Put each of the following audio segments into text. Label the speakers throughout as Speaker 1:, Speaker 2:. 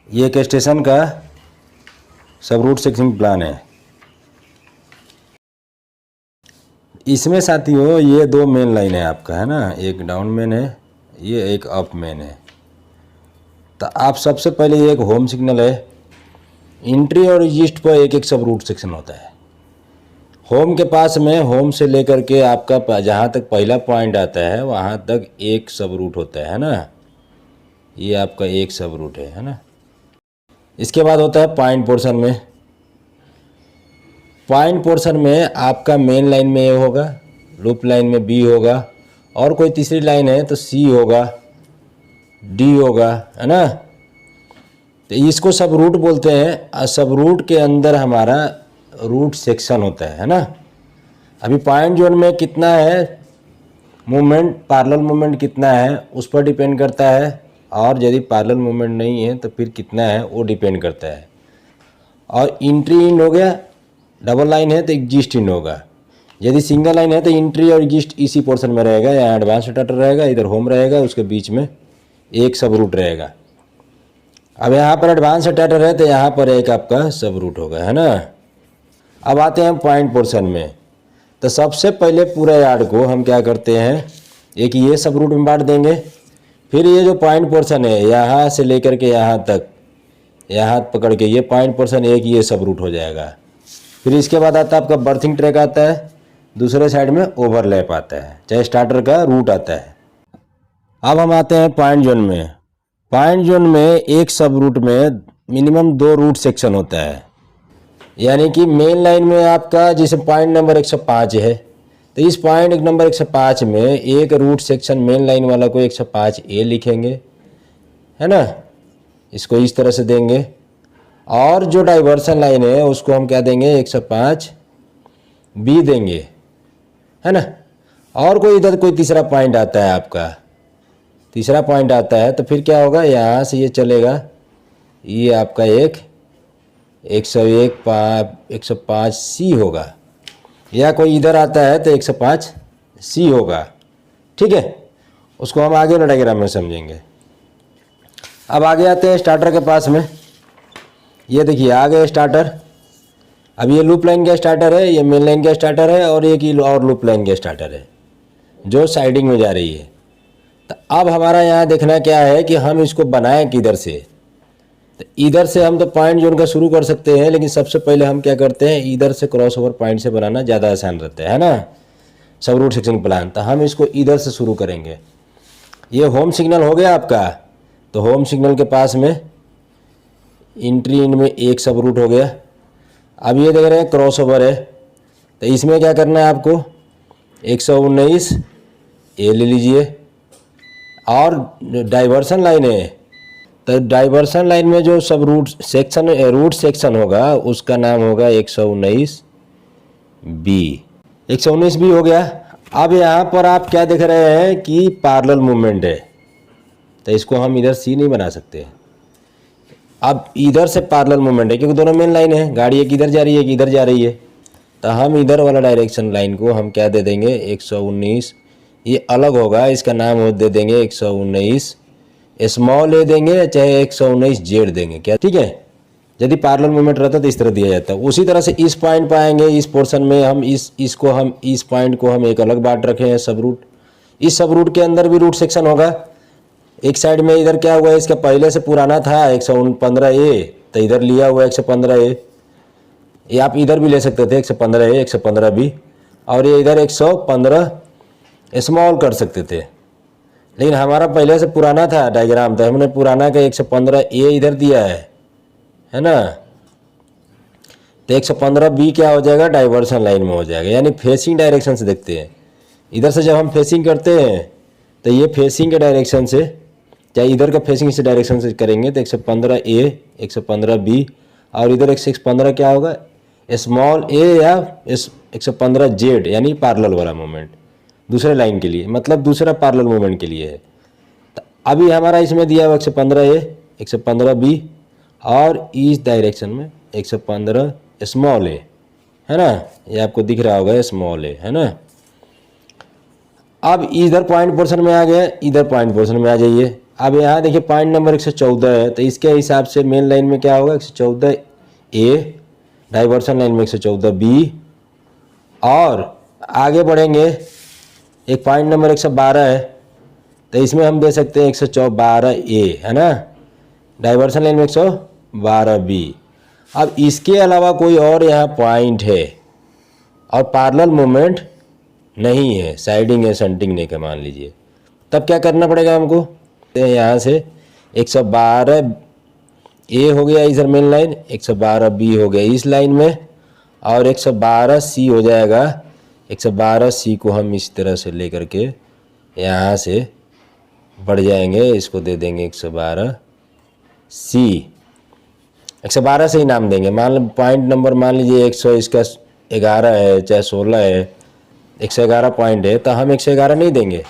Speaker 1: ये एक स्टेशन का सब रूट सेक्शन प्लान है। इसमें साथियों ये दो मेन लाइन है आपका, है ना, एक डाउन मेन है, ये एक अप मेन है। तो आप सबसे पहले ये एक होम सिग्नल है, एंट्री और एग्जिट पर एक एक सब रूट सेक्शन होता है। होम के पास में, होम से लेकर के आपका जहाँ तक पहला पॉइंट आता है वहाँ तक एक सब रूट होता है ना, ये आपका एक सब रूट है ना। इसके बाद होता है पॉइंट पोर्शन में। पॉइंट पोर्शन में आपका मेन लाइन में ए होगा, लूप लाइन में बी होगा, और कोई तीसरी लाइन है तो सी होगा, डी होगा, है ना। तो इसको सब रूट बोलते हैं, और सब रूट के अंदर हमारा रूट सेक्शन होता है ना। अभी पॉइंट जोन में कितना है मूवमेंट, पैरेलल मूवमेंट कितना है उस पर डिपेंड करता है, और यदि पैरेलल मूवमेंट नहीं है तो फिर कितना है वो डिपेंड करता है। और एंट्री इन हो गया, डबल लाइन है तो एग्जिस्ट इन होगा। यदि सिंगल लाइन है तो एंट्री और एग्जिस्ट इसी पोर्शन में रहेगा, यहाँ एडवांस स्टार्टर रहेगा, इधर होम रहेगा, उसके बीच में एक सब रूट रहेगा। अब यहाँ पर एडवांस स्टार्टर है तो यहाँ पर एक आपका सब रूट होगा, है ना। अब आते हैं पॉइंट पोर्शन में। तो सबसे पहले पूरा यार्ड को हम क्या करते हैं, एक ये सब रूट में बांट देंगे। फिर ये जो पॉइंट पोर्शन है यहाँ से लेकर के यहाँ तक, यहाँ पकड़ के ये पॉइंट पोर्शन एक ये सब रूट हो जाएगा। फिर इसके बाद आता है आपका बर्थिंग ट्रैक आता है, दूसरे साइड में ओवरलैप आता है, चाहे स्टार्टर का रूट आता है। अब हम आते हैं पॉइंट जोन में। पॉइंट जोन में एक सब रूट में मिनिमम 2 रूट सेक्शन होता है। यानी कि मेन लाइन में आपका जैसे पॉइंट नंबर 105 है तो इस पॉइंट नंबर 105 में एक रूट सेक्शन मेन लाइन वाला को 105 ए लिखेंगे, है ना, इसको इस तरह से देंगे। और जो डाइवर्सन लाइन है उसको हम क्या देंगे, 105 बी देंगे, है ना। और कोई इधर कोई तीसरा पॉइंट आता है आपका, तीसरा पॉइंट आता है तो फिर क्या होगा, यहाँ से ये चलेगा, ये आपका एक 105 सी होगा, या कोई इधर आता है तो 105 सी होगा, ठीक है। उसको हम आगे डायग्राम में समझेंगे। अब आगे आते हैं स्टार्टर के पास में। ये देखिए आ गए स्टार्टर। अब ये लूप लाइन का स्टार्टर है, ये मेन लाइन का स्टार्टर है, और एक ही और लूप लाइन का स्टार्टर है जो साइडिंग में जा रही है। तो अब हमारा यहाँ देखना क्या है कि हम इसको बनाएं किधर से। तो इधर से हम तो पॉइंट जोन का शुरू कर सकते हैं, लेकिन सबसे पहले हम क्या करते हैं, इधर से क्रॉस ओवर पॉइंट से बनाना ज़्यादा आसान रहता है ना, सब रूट सेक्शन प्लान। तो हम इसको इधर से शुरू करेंगे। ये होम सिग्नल हो गया आपका, तो होम सिग्नल के पास में एंट्री इन में एक सब रूट हो गया। अब ये देख रहे हैं क्रॉस ओवर है, तो इसमें क्या करना है आपको, 119 ए ले लीजिए। और डाइवर्सन लाइन है तो डाइवर्सन लाइन में जो सब रूट सेक्शन होगा उसका नाम होगा 119 बी। 119 बी हो गया। अब यहाँ पर आप क्या देख रहे हैं कि पैरेलल मूवमेंट है, तो इसको हम इधर सी नहीं बना सकते। अब इधर से पैरेलल मूवमेंट है क्योंकि दोनों मेन लाइन है, गाड़ी एक इधर जा रही है एक इधर जा रही है, तो हम इधर वाला डायरेक्शन लाइन को हम क्या दे देंगे, 119। ये अलग होगा, इसका नाम दे देंगे 119 स्मॉल ए देंगे, चाहे 119 जेड देंगे, क्या ठीक है। यदि पैरेलल मूवमेंट रहता तो इस तरह दिया जाता है। उसी तरह से इस पॉइंट पर आएंगे, इस पोर्शन में हम इस पॉइंट को हम एक अलग बांट रखे हैं सब रूट। इस सब रूट के अंदर भी रूट सेक्शन होगा। एक साइड में इधर क्या हुआ है, इसका पहले से पुराना था 115 ए, तो इधर लिया हुआ 115 ए। ये आप इधर भी ले सकते थे 115 ए 115 बी, और ये इधर 115 स्मॉल कर सकते थे, लेकिन हमारा पहले से पुराना था डायग्राम, तो हमने पुराना का 115 ए इधर दिया है ना। तो 115 बी क्या हो जाएगा, डाइवर्सन लाइन में हो जाएगा, यानी फेसिंग डायरेक्शन से देखते हैं। इधर से जब हम फेसिंग करते हैं तो ये फेसिंग के डायरेक्शन से, चाहे इधर का फेसिंग से डायरेक्शन से करेंगे तो 115 ए 115 बी, और इधर 115 क्या होगा, स्मॉल ए या 115 जेड, यानी पैरेलल वाला मूवमेंट दूसरे लाइन के लिए, मतलब दूसरा पैरेलल मूवमेंट के लिए है। तो अभी हमारा इसमें दिया हुआ 115 ए 115 बी, और इस डायरेक्शन में 115 स्मॉल ए, है ना, ये आपको दिख रहा होगा स्मॉल ए, है ना। अब इधर पॉइंट पोर्शन में आ गए, इधर पॉइंट पोर्शन में आ जाइए। अब यहाँ देखिए पॉइंट नंबर 114 है, तो इसके हिसाब से मेन लाइन में क्या होगा 114 ए, डाइवर्सन लाइन में 114 बी, और आगे बढ़ेंगे एक पॉइंट नंबर 112 है, तो इसमें हम दे सकते हैं 112 ए, है ना, डाइवर्सन लाइन में 112 बी। अब इसके अलावा कोई और यहाँ पॉइंट है और पैरेलल मूवमेंट नहीं है, साइडिंग है, शंटिंग नहीं है मान लीजिए, तब क्या करना पड़ेगा हमको, तो यहाँ से 112 ए हो गया इधर मेन लाइन, 112 बी हो गया इस लाइन में, और 112 सी हो जाएगा। 112 सी को हम इस तरह से लेकर के यहाँ से बढ़ जाएंगे, इसको दे देंगे 112 सी, 112 से ही नाम देंगे। मान पॉइंट नंबर मान लीजिए 100 इसका 11 है, चाहे 16 है, 111 पॉइंट है, तो हम 111 नहीं देंगे,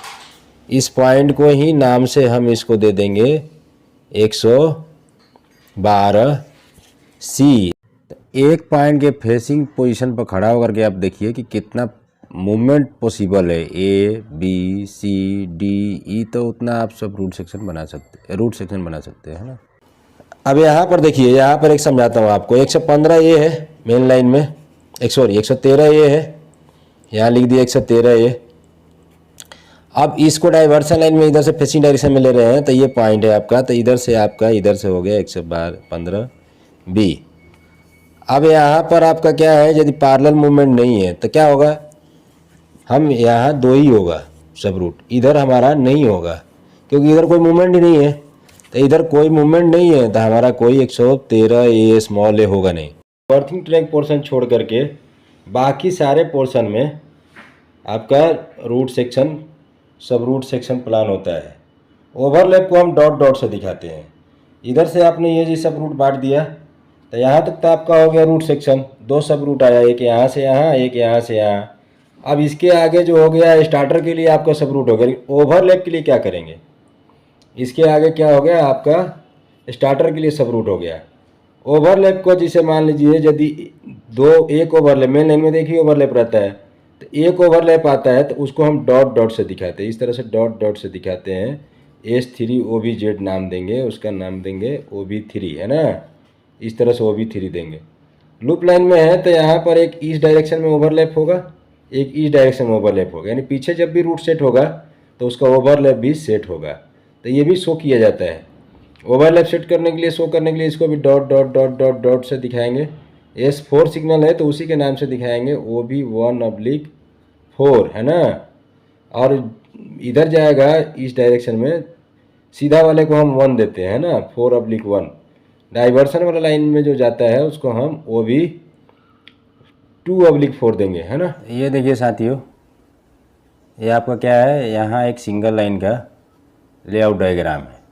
Speaker 1: इस पॉइंट को ही नाम से हम इसको दे देंगे 112 सी। एक पॉइंट के फेसिंग पोजीशन पर खड़ा होकर के आप देखिए कि कितना मूवमेंट पॉसिबल है, A B C D E, तो उतना आप सब रूट सेक्शन बना सकते हैं, है ना। अब यहाँ पर देखिए, यहाँ पर एक समझाता हूँ आपको, 115 ए है मेन लाइन में, 113 ए है, यहाँ लिख दिया 113 ए। अब इसको डाइवर्सन लाइन में इधर से फेसिंग डायरेक्शन में ले रहे हैं, तो ये पॉइंट है आपका, तो इधर से आपका इधर से हो गया 115 बी। अब यहाँ पर आपका क्या है, यदि पैरेलल मूवमेंट नहीं है तो क्या होगा, हम यहाँ दो ही होगा सब रूट, इधर हमारा नहीं होगा क्योंकि इधर कोई मूवमेंट ही नहीं है, तो इधर कोई मूवमेंट नहीं है तो हमारा कोई 113 ए स्मॉल ए होगा नहीं। बर्थिंग ट्रैक पोर्शन छोड़ करके बाकी सारे पोर्शन में आपका रूट सेक्शन सब रूट सेक्शन प्लान होता है। ओवरलैप को हम डॉट डॉट से दिखाते हैं। इधर से आपने ये जी सब रूट बांट दिया, तो यहाँ तक तो आपका हो गया रूट सेक्शन, दो सब रूट आया, एक यहाँ से यहाँ, एक यहाँ से यहाँ। अब इसके आगे जो हो गया स्टार्टर के लिए आपका सब रूट हो गया। ओवरलैप के लिए क्या करेंगे, इसके आगे क्या हो गया आपका स्टार्टर के लिए सब रूट हो गया। ओवरलैप को जिसे मान लीजिए यदि एक ओवरलैप मेन लाइन में देखिए ओवरलैप रहता है, तो एक ओवरलैप आता है तो उसको हम डॉट डॉट से दिखाते हैं, इस तरह से डॉट डॉट से दिखाते हैं। S3 OB-Z नाम देंगे, उसका नाम देंगे OB3, है ना, इस तरह से OB3 देंगे। लूप लाइन में है तो यहाँ पर एक इस डायरेक्शन में ओवरलैप होगा, एक इस डायरेक्शन में ओवरलैप होगा, यानी पीछे जब भी रूट सेट होगा तो उसका ओवरलैप भी सेट होगा। तो ये भी शो किया जाता है। ओवरलैप सेट करने के लिए, शो करने के लिए इसको भी dot dot dot dot dot से दिखाएंगे। S4 सिग्नल है तो उसी के नाम से दिखाएंगे OB1/4, है ना। और इधर जाएगा इस डायरेक्शन में, सीधा वाले को हम 1 देते हैं ना, 4/1। डाइवर्सन वाला लाइन में जो जाता है उसको हम OB2/4 देंगे, है ना। ये देखिए साथियों, ये आपका क्या है, यहाँ एक सिंगल लाइन का लेआउट डायग्राम है।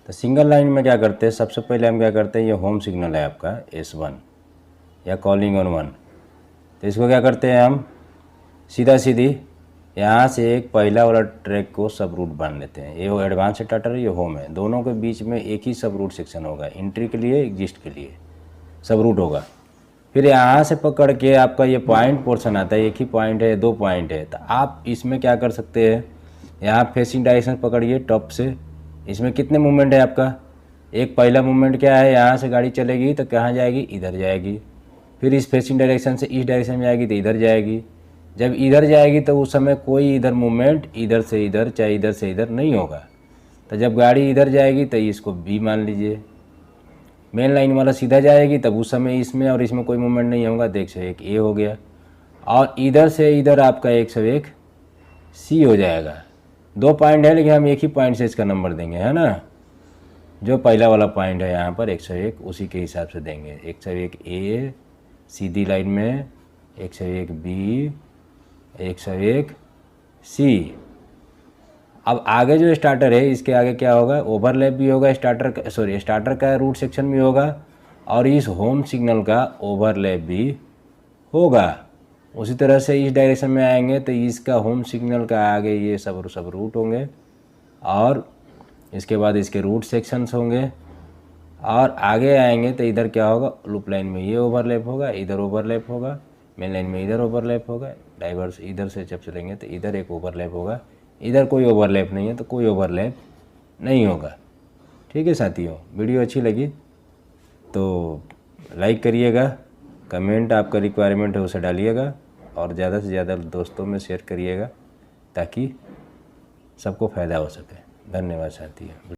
Speaker 1: तो सिंगल लाइन में क्या करते हैं, सबसे पहले हम क्या करते हैं, ये होम सिग्नल है आपका S1 या कॉलिंग ऑन 1, तो इसको क्या करते हैं हम सीधा सीधी यहाँ से एक पहला वाला ट्रैक को सब रूट बांध लेते हैं। ये एडवांस स्टार्टर है, ये होम है, दोनों के बीच में एक ही सब रूट सेक्शन होगा, एंट्री के लिए एग्जिस्ट के लिए सब रूट होगा। फिर यहाँ से पकड़ के आपका ये पॉइंट पोर्शन आता है, एक ही पॉइंट है, 2 पॉइंट है, तो आप इसमें क्या कर सकते हैं, यहाँ फेसिंग डायरेक्शन पकड़िए टॉप से। इसमें कितने मूवमेंट है आपका, एक पहला मूवमेंट क्या है, यहाँ से गाड़ी चलेगी तो कहाँ जाएगी, इधर जाएगी। फिर इस फेसिंग डायरेक्शन से इस डायरेक्शन में जाएगी तो इधर जाएगी। जब इधर जाएगी तो उस समय कोई इधर मूवमेंट इधर से इधर चाहे इधर से इधर नहीं होगा। तो जब गाड़ी इधर जाएगी तो इसको B मान लीजिए, मेन लाइन वाला सीधा जाएगी तब उस समय इसमें और इसमें कोई मूवमेंट नहीं होगा, तो 101 A हो गया। और इधर से इधर आपका 101 C हो जाएगा। 2 पॉइंट है लेकिन हम एक ही पॉइंट से इसका नंबर देंगे, है ना। जो पहला वाला पॉइंट है यहाँ पर 101, उसी के हिसाब से देंगे। 101 A सीधी लाइन में, 101 B, 101 C। अब आगे जो स्टार्टर है इसके आगे क्या होगा, ओवरलैप भी होगा स्टार्टर का रूट सेक्शन भी होगा और इस होम सिग्नल का ओवरलैप भी होगा। उसी तरह से इस डायरेक्शन में आएंगे तो इसका होम सिग्नल का आगे ये सब रूट होंगे और इसके बाद इसके रूट सेक्शंस होंगे। और आगे आएंगे तो इधर क्या होगा, लूप लाइन में ये ओवरलैप होगा, इधर ओवरलैप होगा, मेन लाइन में इधर ओवरलैप होगा, डाइवर्स इधर से जब चलेंगे तो इधर एक ओवरलैप होगा, इधर कोई ओवरलैप नहीं है तो कोई ओवरलैप नहीं होगा। ठीक है साथियों, वीडियो अच्छी लगी तो लाइक करिएगा, कमेंट आपका रिक्वायरमेंट है उसे डालिएगा और ज़्यादा से ज़्यादा दोस्तों में शेयर करिएगा ताकि सबको फ़ायदा हो सके। धन्यवाद साथियों।